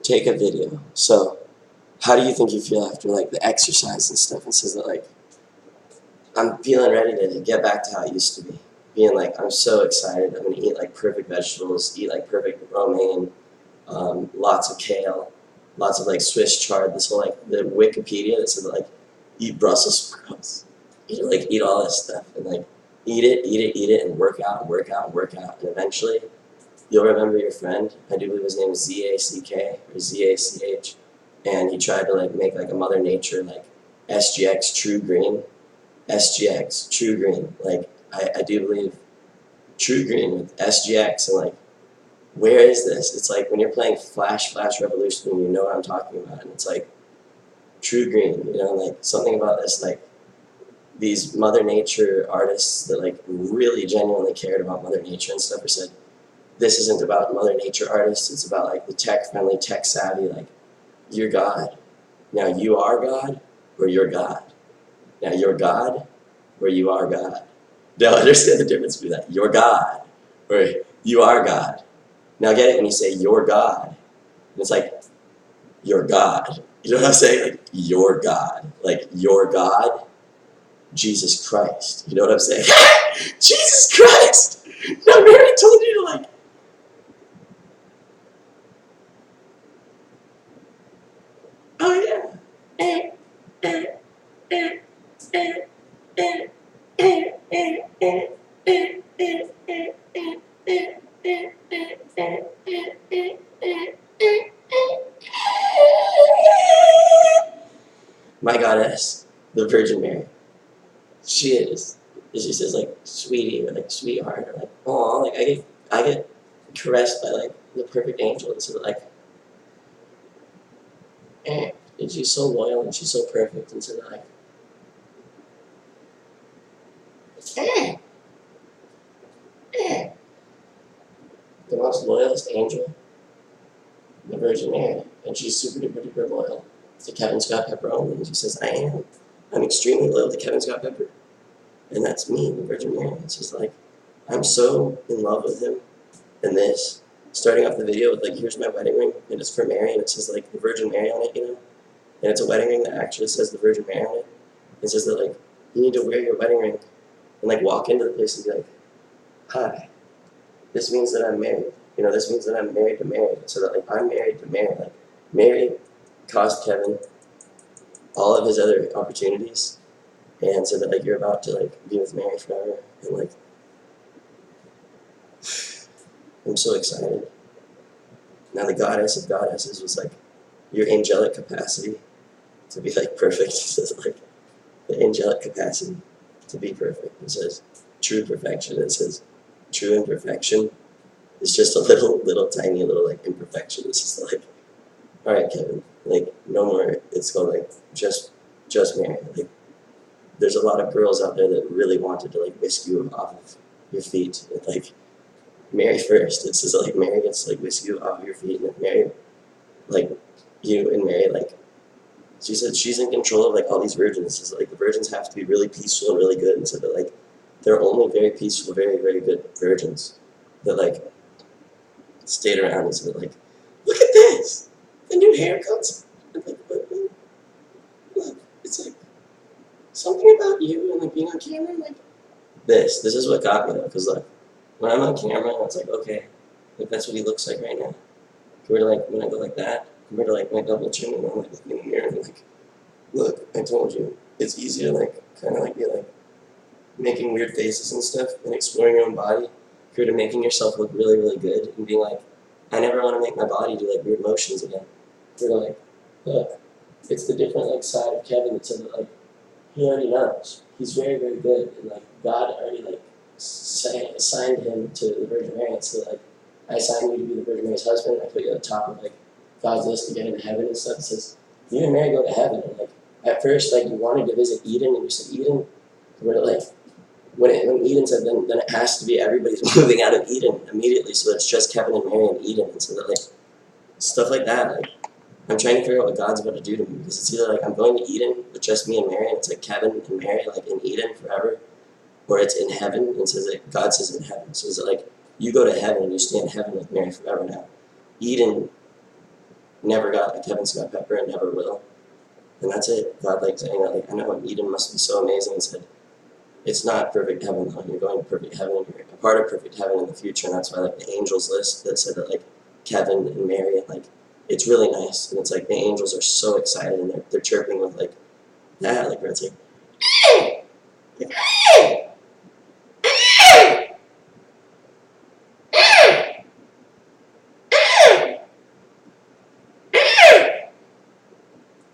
take a video. So, how do you think you feel after like the exercise and stuff? It says that like, I'm feeling ready to get back to how it used to be. Being like, I'm so excited. I'm gonna eat like perfect vegetables, eat like perfect romaine, lots of kale, lots of like Swiss chard. This whole like the Wikipedia that says like, eat Brussels sprouts, eat all this stuff and like eat it, and work out and work out and work out, and eventually you'll remember your friend. I do believe his name is Z-A-C-K or Z-A-C-H, and he tried to like make like a Mother Nature like SGX True Green. SGX True Green. Like I do believe True Green with SGX, and like where is this? It's like when you're playing Flash Revolution and you know what I'm talking about, and it's like True Green, you know, like something about this, like these Mother Nature artists that like really genuinely cared about Mother Nature and stuff, or said, this isn't about Mother Nature artists, it's about like the tech-friendly, tech-savvy, like, you're God. Now you are God, or you're God. Now you're God, or you are God. Now understand the difference between that. You're God, or you are God. Now get it when you say you're God. And it's like, you're God. You know what I'm saying? Like, you're God. Like, you're God, Jesus Christ. You know what I'm saying? Jesus Christ! Now Mary told you to like, oh yeah. My goddess, the Virgin Mary. She is. She says like sweetie or like sweetheart or like oh, like I get caressed by like the perfect angel, and so like and she's so loyal and she's so perfect, and so like the most loyalist angel, the Virgin Mary, and she's super duper loyal to Kevin Scott Pepperoni, and she says I am. I'm extremely loyal to Kevin Scott Pepper, and that's me, the Virgin Mary. It's just like I'm so in love with him, and this. Starting off the video with like, here's my wedding ring, and it's for Mary, and it says like the Virgin Mary on it, you know? And it's a wedding ring that actually says the Virgin Mary on it. It says that like, you need to wear your wedding ring and like walk into the place and be like, hi, this means that I'm married. You know, this means that I'm married to Mary. So that like, I'm married to Mary. Like, Mary cost Kevin all of his other opportunities, and so that like, you're about to like, be with Mary forever, and like, I'm so excited. Now the goddess of goddesses was like your angelic capacity to be like perfect. It says like the angelic capacity to be perfect. It says true perfection. It says true imperfection is just a little tiny little like imperfection. It's just like, all right, Kevin, like no more. It's called like just Mary. Like there's a lot of girls out there that really wanted to like whisk you off of your feet. And, like Mary first. It says like Mary gets to like whisk you off your feet, and Mary, like you and Mary, like she said she's in control of like all these virgins. It says like the virgins have to be really peaceful and really good, and so that like they're only very peaceful, very good virgins that like stayed around, and so that like, look at this, the new haircuts. And, like, look, it's like something about you and like being on camera, and, like this is what got me though, because like. When I'm on camera, I was like, okay, like that's what he looks like right now. Compared to like when I go like that, compared to like my double chin, and I'm like looking in the mirror and like, look, I told you, it's easier to like kind of like be like making weird faces and stuff and exploring your own body, compared to making yourself look really good and being like, I never want to make my body do like weird motions again. You're like, look, it's the different like side of Kevin that said that like he already knows. He's very good, and like God already like assigned him to the Virgin Mary. So like, I assigned you to be the Virgin Mary's husband. I put you at the top of like God's list to get into heaven and stuff. It says you and Mary go to heaven. And like at first, like you wanted to visit Eden, and you said Eden. Where like when Eden said then it has to be everybody's moving out of Eden immediately. So it's just Kevin and Mary in Eden, and so that like stuff like that. Like I'm trying to figure out what God's about to do to me, because it's either like I'm going to Eden with just me and Mary, and it's like Kevin and Mary like in Eden forever. Or it's in heaven, and says that God says in heaven. So it's like you go to heaven and you stay in heaven with Mary forever now. Eden never got a Kevin Scott Pepper and never will. And that's it. God like saying that, like, I know Eden must be so amazing, and said, it's not perfect heaven though. You're going to perfect heaven, and you're a part of perfect heaven in the future, and that's why like the angels list that said that like Kevin and Mary, and like it's really nice, and it's like the angels are so excited, and they're chirping with like that, like where it's like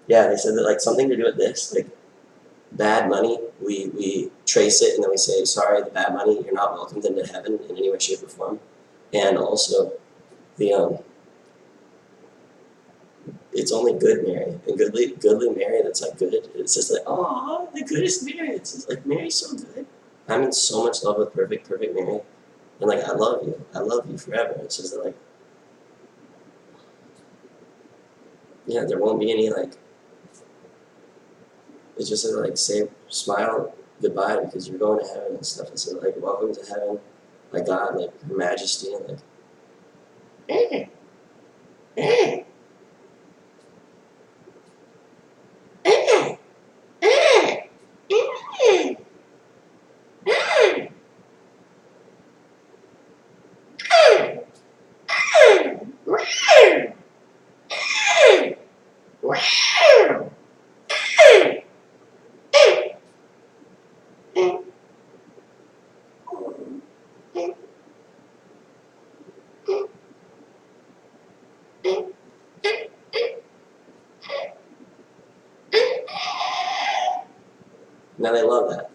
yeah, they said that like something to do with this, like bad money, we trace it and then we say, sorry, the bad money, you're not welcomed into heaven in any way, shape, or form. And also the it's only good Mary and goodly Mary that's like good. It's just like, oh, the goodest Mary. It's just like Mary's so good. I'm in so much love with perfect Mary. And like I love you forever. It's just that, like, yeah, there won't be any like, it's just like say smile goodbye because you're going to heaven and stuff. And so like welcome to heaven, my God, like Her Majesty, and like now they love that.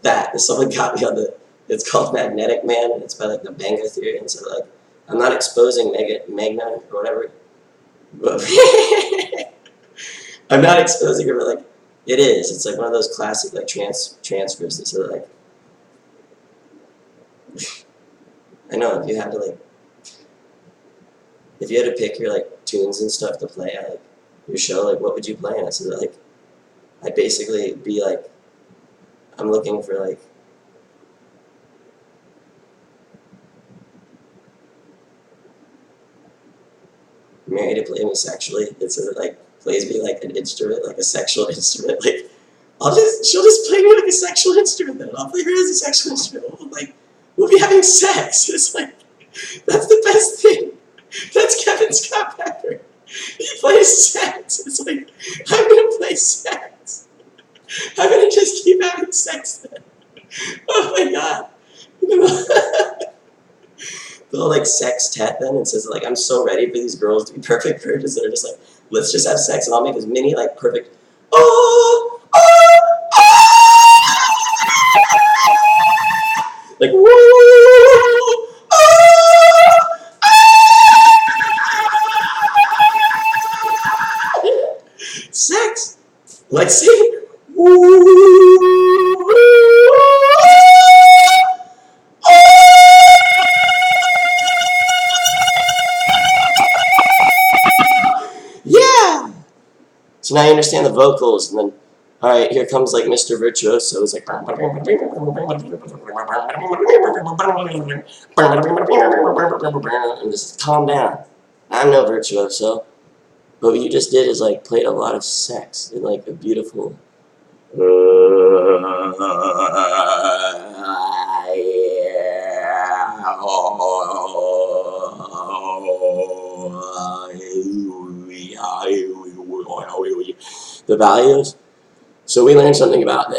That someone got me on the. It's called Magnetic Man, and it's by like the Banga theory. And so like, I'm not exposing Magna or whatever, but I'm not exposing her. But like, it is. It's like one of those classic like transfers. That sort of like, I know if you had to like, if you had to pick your like tunes and stuff to play at like your show, like what would you play? And I said like, I'd basically be like, I'm looking for like. Mary to play me sexually. It sort of like plays me like an instrument, like a sexual instrument. Like she'll just play me like a sexual instrument. Then I'll play her as a sexual instrument. We'll be having sex. It's like that's the best thing. That's Kevin Scott Pepper. He plays sex. It's like I'm gonna play sex. I'm gonna just keep having sex then. Oh my god. They'll like sextet then and says like I'm so ready for these girls to be perfect virgins that are just like let's just have sex and I'll make as many like perfect like woo sex like sing yeah. So now you understand the vocals, and then, all right, here comes like Mr. Virtuoso. It's like, and just calm down. I'm no virtuoso, but what you just did is like played a lot of sex in like a beautiful. The values. So we learned something about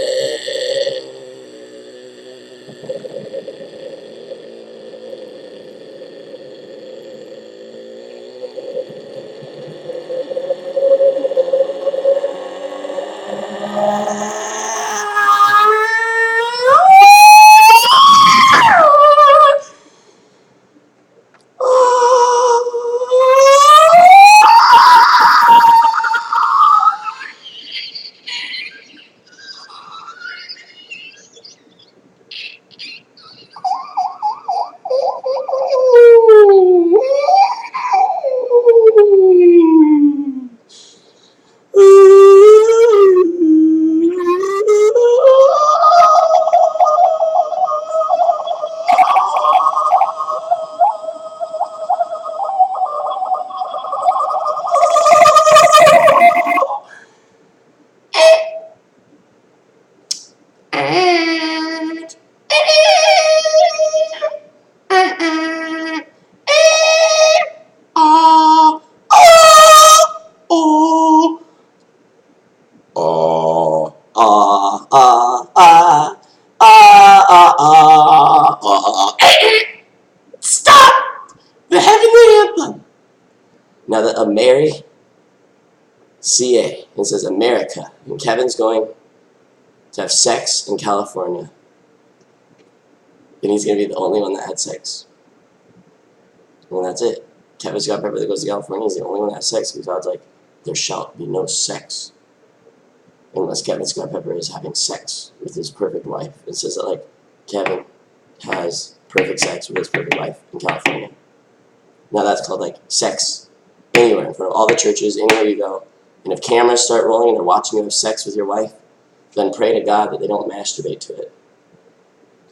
America. It says America. And Kevin's going to have sex in California. And he's going to be the only one that had sex. And that's it. Kevin Scott Pepper that goes to California is the only one that has sex because God's like, there shall be no sex unless Kevin Scott Pepper is having sex with his perfect wife. It says that, like, Kevin has perfect sex with his perfect wife in California. Now that's called, like, sex anywhere, in front of all the churches, anywhere you go. And if cameras start rolling and they're watching you have sex with your wife, then pray to God that they don't masturbate to it.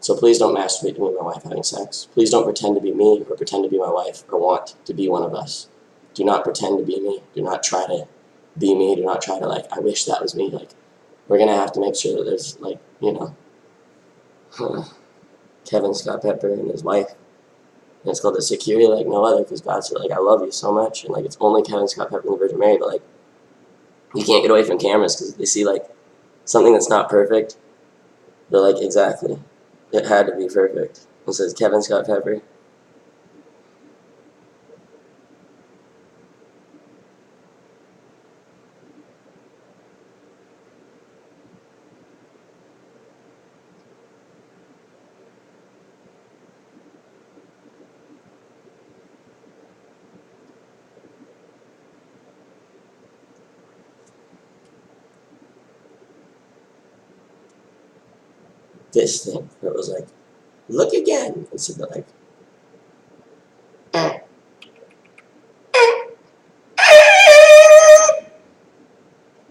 So please don't masturbate to me and my wife having sex. Please don't pretend to be me or pretend to be my wife or want to be one of us. Do not pretend to be me. Do not try to be me. Do not try to, like, I wish that was me. Like, we're going to have to make sure that there's, like, you know, Kevin Scott Pepper and his wife. And it's called the security like no other because God said, like, I love you so much. And, like, it's only Kevin Scott Pepper and the Virgin Mary. But, like, you can't get away from cameras because they see, like, something that's not perfect. They're like, exactly. It had to be perfect. It says Kevin Scott Pepper. This thing that was like, look again. Instead of like,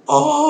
oh.